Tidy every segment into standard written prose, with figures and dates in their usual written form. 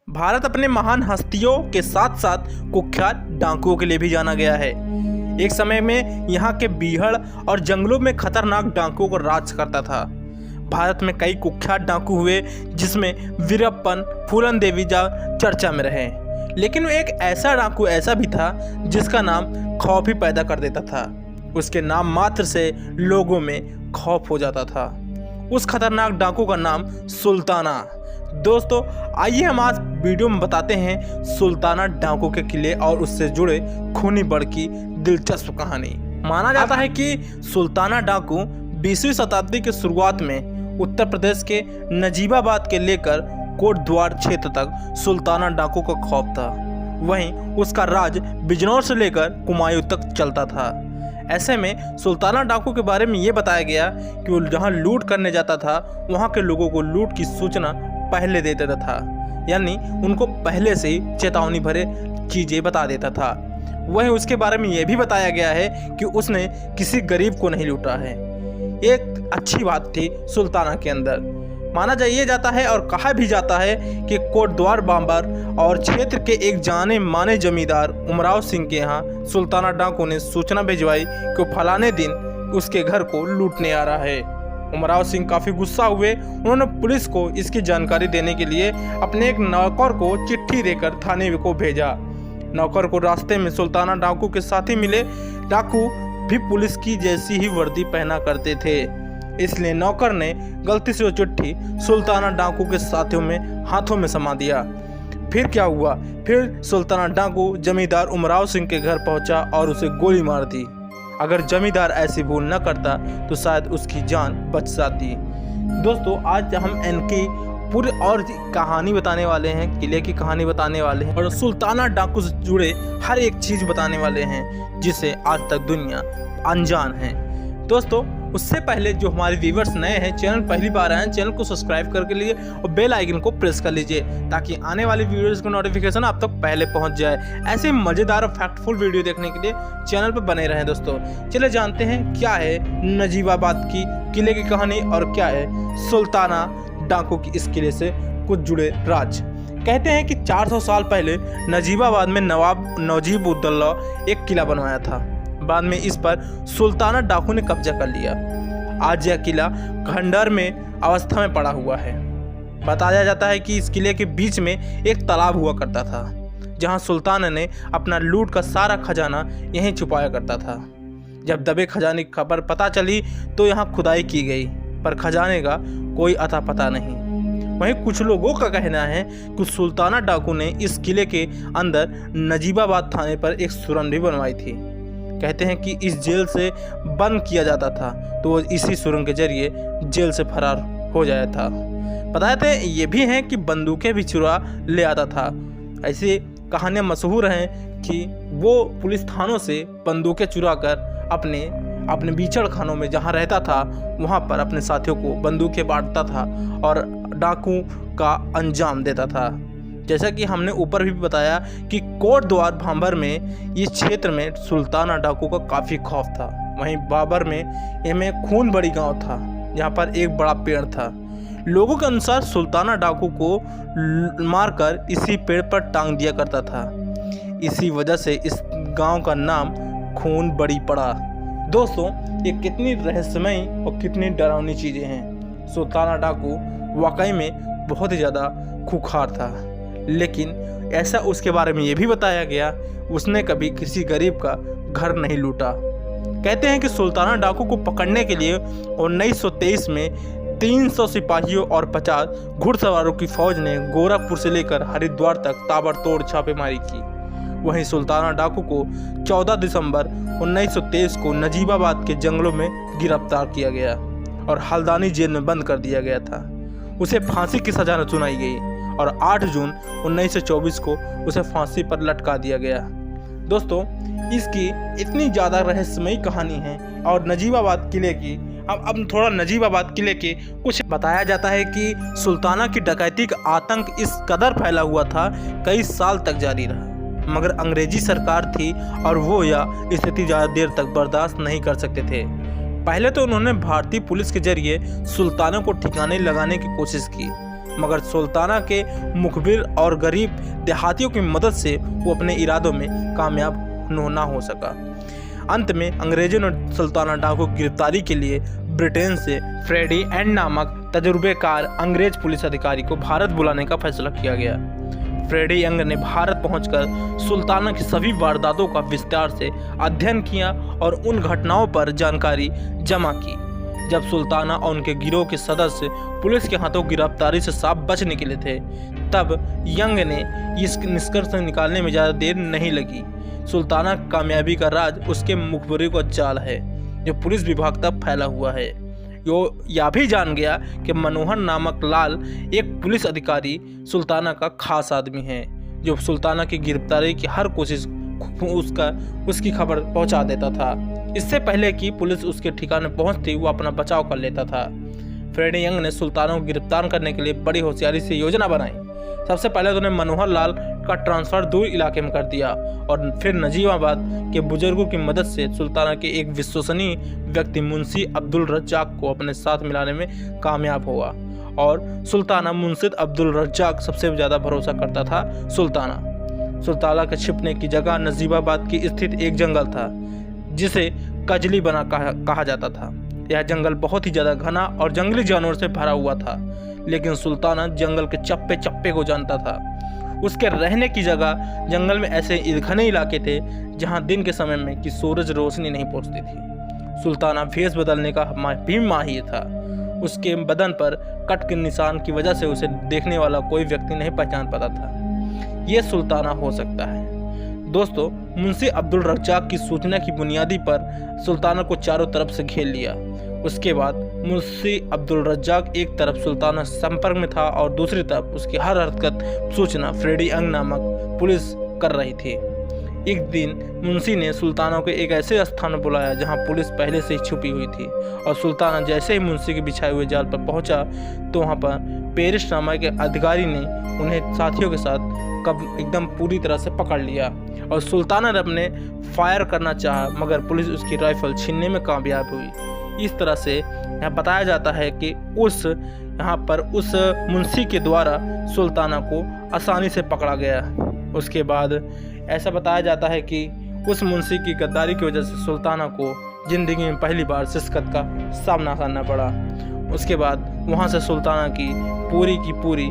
भारत अपने महान हस्तियों के साथ साथ कुख्यात डाकुओं के लिए भी जाना गया है। एक समय में यहाँ के बीहड़ और जंगलों में खतरनाक डाकुओं को राज करता था। भारत में कई कुख्यात डाकू हुए जिसमें वीरप्पन, फूलन देवीजा चर्चा में रहे। लेकिन वो एक ऐसा डाकू ऐसा भी था जिसका नाम खौफ ही पैदा कर देता था। उसके नाम मात्र से लोगों में खौफ हो जाता था। उस खतरनाक डाकू का नाम सुल्ताना। दोस्तों, आइए हम आज वीडियो में बताते हैं सुल्ताना डाकू के किले और उससे जुड़े खूनी बड़ की दिलचस्प कहानी। माना जाता है कि सुल्ताना डाकू 20वीं शताब्दी के शुरुआत में उत्तर प्रदेश के नजीबाबाद के लेकर कोटद्वार क्षेत्र तक सुल्ताना डाकू का खौफ था। वहीं उसका राज बिजनौर से लेकर कुमायूं तक चलता था। ऐसे में सुल्ताना डाकू के बारे में ये बताया गया कि वो जहाँ लूट करने जाता था वहाँ के लोगों को लूट की सूचना पहले दे देता था, यानी उनको पहले से ही चेतावनी भरे चीज़ें बता देता था। वहीं उसके बारे में यह भी बताया गया है कि उसने किसी गरीब को नहीं लूटा है। एक अच्छी बात थी सुल्ताना के अंदर। माना जाता है और कहा भी जाता है कि कोटद्वार बांबर और क्षेत्र के एक जाने माने जमींदार उमराव सिंह के यहाँ सुल्ताना डाकू ने सूचना भिजवाई कि फलाने दिन उसके घर को लूटने आ रहा है। उमराव सिंह काफ़ी गुस्सा हुए। उन्होंने पुलिस को इसकी जानकारी देने के लिए अपने एक नौकर को चिट्ठी देकर थाने को भेजा। नौकर को रास्ते में सुल्ताना डाकू के साथी मिले। डाकू भी पुलिस की जैसी ही वर्दी पहना करते थे, इसलिए नौकर ने गलती से वो चिट्ठी सुल्ताना डाकू के साथियों में हाथों में समा दिया। फिर क्या हुआ? फिर सुल्ताना डाकू जमींदार उमराव सिंह के घर पहुंचा और उसे गोली मार दी। अगर जमींदार ऐसी भूल न करता तो शायद उसकी जान बच जाती। दोस्तों, आज हम इनकी पूरी और कहानी बताने वाले हैं, किले की कहानी बताने वाले हैं और सुल्ताना डाकू से जुड़े हर एक चीज़ बताने वाले हैं जिसे आज तक दुनिया अनजान है। दोस्तों, उससे पहले जो हमारे व्यूवर्स नए हैं, चैनल पहली बार आए हैं, चैनल को सब्सक्राइब करके लिए और बेल आइकन को प्रेस कर लीजिए ताकि आने वाली वीडियोस का नोटिफिकेशन आप तक पहले पहुंच जाए। ऐसे मज़ेदार और फैक्टफुल वीडियो देखने के लिए चैनल पर बने रहें। दोस्तों, चले जानते हैं क्या है नजीबाबाद की किले की कहानी और क्या है सुल्ताना डाकू की इस किले से कुछ जुड़े राज। कहते हैं कि 400 साल पहले नजीबाबाद में नवाब नजीब-उद-दौला एक किला बनवाया था। बाद में इस पर सुल्ताना डाकू ने कब्जा कर लिया। आज यह किला खंडहर में अवस्था में पड़ा हुआ है। बताया जाता है कि इस किले के बीच में एक तालाब हुआ करता था जहां सुल्ताना ने अपना लूट का सारा खजाना यहीं छुपाया करता था। जब दबे खजाने की खबर पता चली तो यहाँ खुदाई की गई, पर खजाने का कोई अता पता नहीं। वहीं कुछ लोगों का कहना है कि सुल्ताना डाकू ने इस किले के अंदर नजीबाबाद थाने पर एक सुरंग भी बनवाई थी। कहते हैं कि इस जेल से बंद किया जाता था तो वो इसी सुरंग के जरिए जेल से फरार हो जाया था। बताते हैं ये भी हैं कि बंदूकें भी चुरा ले आता था। ऐसी कहानियाँ मशहूर हैं कि वो पुलिस थानों से बंदूकें चुरा कर अपने बीचड़ खानों में जहाँ रहता था वहाँ पर अपने साथियों को बंदूकें बांटता था और डाकू का अंजाम देता था। जैसा कि हमने ऊपर भी बताया कि कोटद्वार भांबर में इस क्षेत्र में सुल्ताना डाकू का काफ़ी खौफ था। वहीं बाबर में खून बड़ी गांव था जहां पर एक बड़ा पेड़ था। लोगों के अनुसार सुल्ताना डाकू को मारकर इसी पेड़ पर टांग दिया करता था। इसी वजह से इस गांव का नाम खून बड़ी पड़ा। दोस्तों, ये कितनी रहस्यमयी और कितनी डरावनी चीज़ें हैं। सुल्ताना डाकू वाकई में बहुत ही ज़्यादा खूंखार था, लेकिन ऐसा उसके बारे में ये भी बताया गया उसने कभी किसी गरीब का घर नहीं लूटा। कहते हैं कि सुल्ताना डाकू को पकड़ने के लिए 1923 में 300 सिपाहियों और 50 घुड़सवारों की फौज ने गोरखपुर से लेकर हरिद्वार तक ताबड़तोड़ छापेमारी की। वहीं सुल्ताना डाकू को 14 दिसंबर 1923 को नजीबाबाद के जंगलों में गिरफ्तार किया गया और हल्द्वानी जेल में बंद कर दिया गया था। उसे फांसी की सजा सुनाई गई और 8 जून 1924 को उसे फांसी पर लटका दिया गया। दोस्तों, इसकी इतनी ज़्यादा रहस्यमयी कहानी है और नजीबाबाद किले की अब थोड़ा नजीबाबाद किले के कुछ बताया जाता है कि सुल्ताना की डकैती का आतंक इस कदर फैला हुआ था कई साल तक जारी रहा, मगर अंग्रेजी सरकार थी और वो यह स्थिति ज़्यादा देर तक बर्दाश्त नहीं कर सकते थे। पहले तो उन्होंने भारतीय पुलिस के जरिए सुल्ताना को ठिकाने लगाने की कोशिश की, मगर सुल्ताना के मुखबिर और गरीब देहातियों की मदद से वो अपने इरादों में कामयाब ना हो सका। अंत में अंग्रेजों ने सुल्ताना डाकू की गिरफ्तारी के लिए ब्रिटेन से फ्रेडी एंड नामक तजुर्बेकार अंग्रेज पुलिस अधिकारी को भारत बुलाने का फैसला किया गया। फ्रेडी यंग ने भारत पहुंचकर सुल्ताना की सभी वारदातों का विस्तार से अध्ययन किया और उन घटनाओं पर जानकारी जमा की। जब सुल्ताना और उनके गिरोह के सदस्य पुलिस के हाथों गिरफ्तारी से साफ बच निकले थे, तब यंग ने इस निष्कर्ष निकालने में ज़्यादा देर नहीं लगी। सुल्ताना की कामयाबी का राज उसके मुखबिरों का जाल है, जो पुलिस विभाग तक फैला हुआ है। यो यह भी जान गया कि मनोहर नामक लाल एक पुलिस अधिकारी सुल्ताना का खास आदमी है, जो सुल्ताना की गिरफ्तारी की हर कोशिश उसकी खबर पहुंचा देता था। इससे पहले कि पुलिस उसके ठिकाने पहुंचती, वो अपना बचाव कर लेता था। फ्रेडी यंग ने सुल्ताना को गिरफ्तार करने के लिए बड़ी होशियारी से योजना बनाई। सबसे पहले तो उन्होंने मनोहर लाल का ट्रांसफ़र दूर इलाके में कर दिया और फिर नजीबाबाद के बुजुर्गों की मदद से सुल्ताना के एक विश्वसनीय व्यक्ति मुंशी अब्दुल रज्जाक को अपने साथ मिलाने में कामयाब हुआ। और सुल्ताना मुंशी अब्दुल रज्जाक सबसे ज़्यादा भरोसा करता था। सुल्ताना के छिपने की जगह नजीबाबाद की स्थित एक जंगल था, जिसे कजली बना कहा जाता था। यह जंगल बहुत ही ज़्यादा घना और जंगली जानवर से भरा हुआ था, लेकिन सुल्ताना जंगल के चप्पे चप्पे को जानता था। उसके रहने की जगह जंगल में ऐसे घने इलाके थे जहां दिन के समय में कि सूरज रोशनी नहीं पहुंचती थी। सुल्ताना भेष बदलने का भी माहिर था। उसके बदन पर कट के निशान की वजह से उसे देखने वाला कोई व्यक्ति नहीं पहचान पाता था। ये सुल्ताना हो सकता है। दोस्तों, मुंशी अब्दुल रज्जाक की सूचना की बुनियादी पर सुल्ताना को चारों तरफ से घेर लिया। उसके बाद मुंशी अब्दुल रज्जाक एक तरफ सुल्ताना संपर्क में था और दूसरी तरफ उसकी हर हरकत सूचना फ्रेडी यंग नामक पुलिस कर रही थी। एक दिन मुंशी ने सुल्ताना को एक ऐसे स्थान पर बुलाया जहां पुलिस पहले से ही छुपी हुई थी, और सुल्ताना जैसे ही मुंशी के बिछाए हुए जाल पर पहुंचा तो वहां पर पेरिस नामक के अधिकारी ने उन्हें साथियों के साथ एकदम पूरी तरह से पकड़ लिया और सुल्ताना ने अपने फायर करना चाहा, मगर पुलिस उसकी राइफल छीनने में कामयाब हुई। इस तरह से यह बताया जाता है कि उस मुंशी के द्वारा सुल्ताना को आसानी से पकड़ा गया। उसके बाद ऐसा बताया जाता है कि उस मुंशी की गद्दारी की वजह से सुल्ताना को ज़िंदगी में पहली बार शिकस्त का सामना करना पड़ा। उसके बाद वहाँ से सुल्ताना की पूरी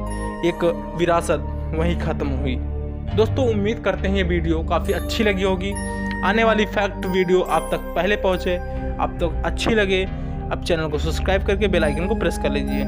एक विरासत वहीं ख़त्म हुई। दोस्तों, उम्मीद करते हैं ये वीडियो काफ़ी अच्छी लगी होगी। आने वाली फैक्ट वीडियो आप तक पहले पहुँचे, आप तक अच्छी लगे, अब चैनल को सब्सक्राइब करके बेल आइकन को प्रेस कर लीजिए।